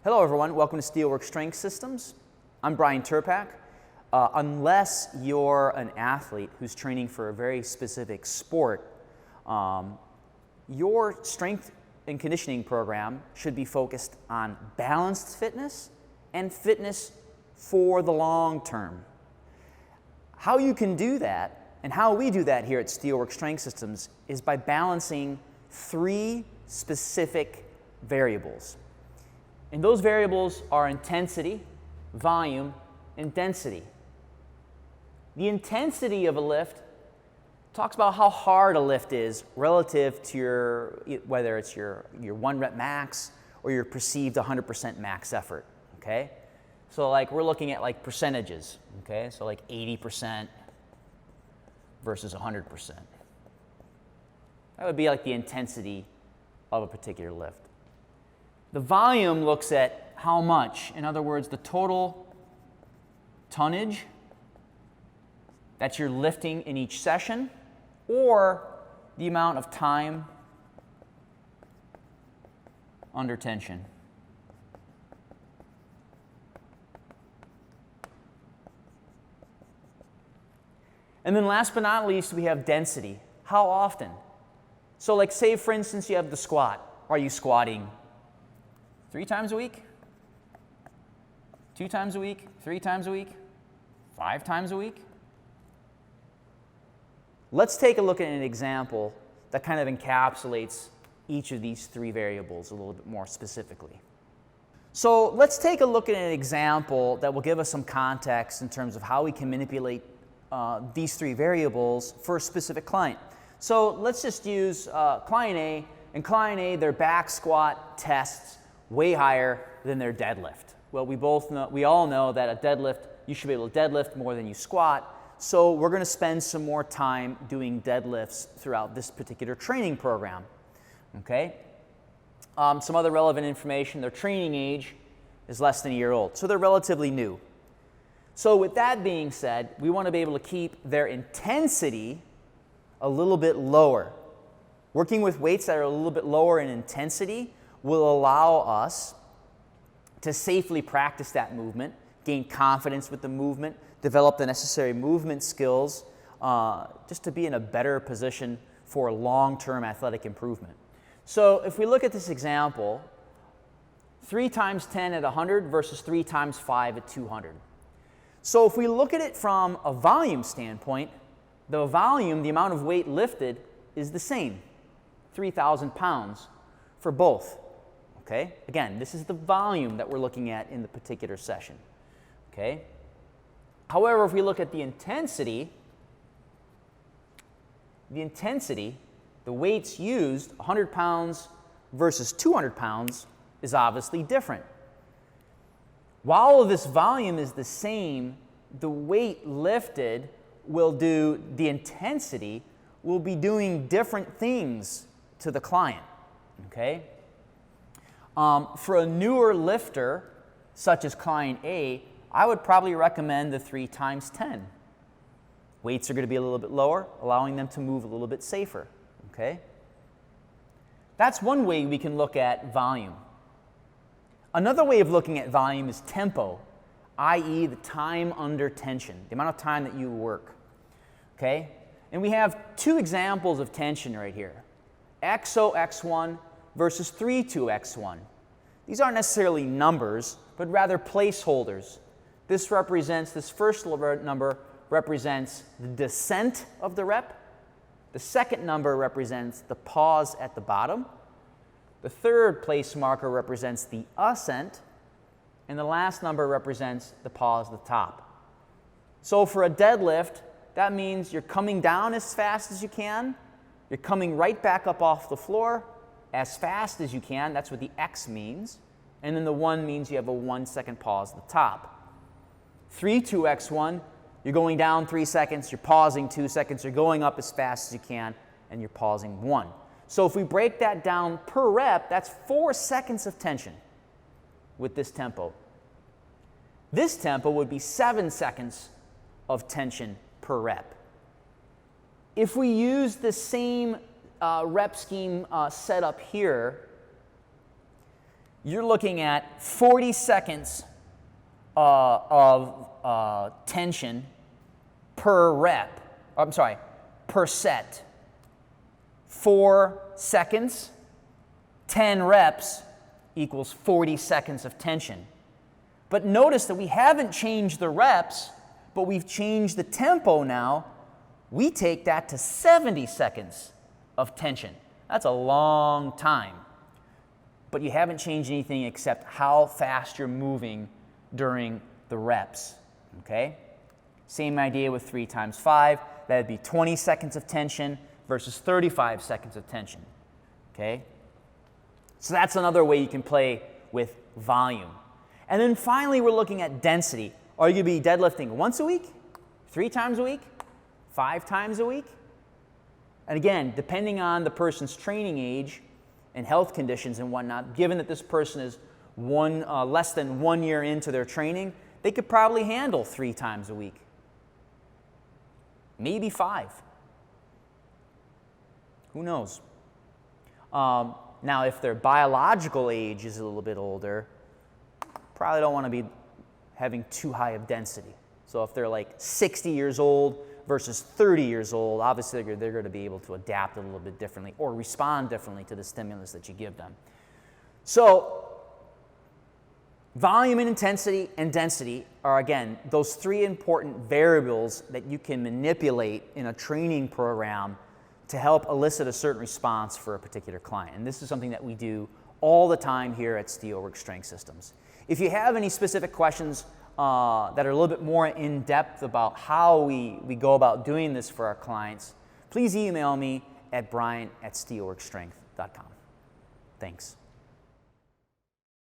Hello everyone, welcome to Steelworks Strength Systems. I'm Brian Turpak. Unless you're an athlete who's training for a very specific sport, your strength and conditioning program should be focused on balanced fitness and fitness for the long term. How you can do that, and how we do that here at Steelworks Strength Systems, is by balancing three specific variables. And those variables are intensity, volume, and density. The intensity of a lift talks about how hard a lift is relative to whether it's your 1 rep max or your perceived 100% max effort, okay? So like we're looking at like percentages, okay? So like 80% versus 100%. That would be like the intensity of a particular lift. The volume looks at how much, in other words, the total tonnage that you're lifting in each session, or the amount of time under tension. And then last but not least, we have density. How often? So like say, for instance, you have the squat. Are you squatting 3 times a week? 2 times a week? 3 times a week? 5 times a week? Let's take a look at an example that kind of encapsulates each of these 3 variables a little bit more specifically. So let's take a look at an example that will give us some context in terms of how we can manipulate these 3 variables for a specific client. So let's just use client A. And client A, their back squat tests way higher than their deadlift. Well, we all know that a deadlift, you should be able to deadlift more than you squat. So we're going to spend some more time doing deadlifts throughout this particular training program. Okay? Some other relevant information, their training age is less than a year old. So they're relatively new. So with that being said, we want to be able to keep their intensity a little bit lower. Working with weights that are a little bit lower in intensity will allow us to safely practice that movement, gain confidence with the movement, develop the necessary movement skills, just to be in a better position for long-term athletic improvement. So if we look at this example, 3 times 10 at 100 versus 3 times 5 at 200. So if we look at it from a volume standpoint, the volume, the amount of weight lifted, is the same, 3,000 pounds for both. Okay? Again, this is the volume that we're looking at in the particular session. Okay? However, if we look at the intensity, the weights used, 100 pounds versus 200 pounds, is obviously different. While this volume is the same, the weight lifted the intensity will be doing different things to the client. Okay? For a newer lifter, such as client A, I would probably recommend the 3 times 10. Weights are going to be a little bit lower, allowing them to move a little bit safer. Okay? That's one way we can look at volume. Another way of looking at volume is tempo, i.e. the time under tension, the amount of time that you work. Okay? And we have 2 examples of tension right here. XOX1 versus 32X1. These aren't necessarily numbers, but rather placeholders. This first number represents the descent of the rep. The second number represents the pause at the bottom. The third place marker represents the ascent. And the last number represents the pause at the top. So for a deadlift, that means you're coming down as fast as you can. You're coming right back up off the floor as fast as you can. That's what the X means. And then the 1 means you have a 1-second pause at the top. 32X1, you're going down 3 seconds, you're pausing 2 seconds, you're going up as fast as you can, and you're pausing 1. So if we break that down per rep, that's 4 seconds of tension with this tempo. This tempo would be 7 seconds of tension per rep. If we use the same rep scheme setup here, you're looking at 40 seconds of tension per rep. I'm sorry, per set. 4 seconds, 10 reps equals 40 seconds of tension. But notice that we haven't changed the reps, but we've changed the tempo now. We take that to 70 seconds of tension. That's a long time. But you haven't changed anything except how fast you're moving during the reps, okay? Same idea with 3 times 5. That'd be 20 seconds of tension versus 35 seconds of tension, okay? So that's another way you can play with volume. And then finally, we're looking at density. Are you going to be deadlifting once a week, 3 times a week, 5 times a week? And again, depending on the person's training age and health conditions and whatnot, given that this person is less than 1 year into their training, they could probably handle 3 times a week, maybe 5. Who knows? Now, if their biological age is a little bit older, probably don't want to be having too high of density. So if they're like 60 years old versus 30 years old, obviously they're going to be able to adapt a little bit differently or respond differently to the stimulus that you give them. So volume and intensity and density are, again, those 3 important variables that you can manipulate in a training program to help elicit a certain response for a particular client. And this is something that we do all the time here at SteelWorks Strength Systems. If you have any specific questions that are a little bit more in depth about how we go about doing this for our clients, please email me at brian@steelworksstrength.com. Thanks.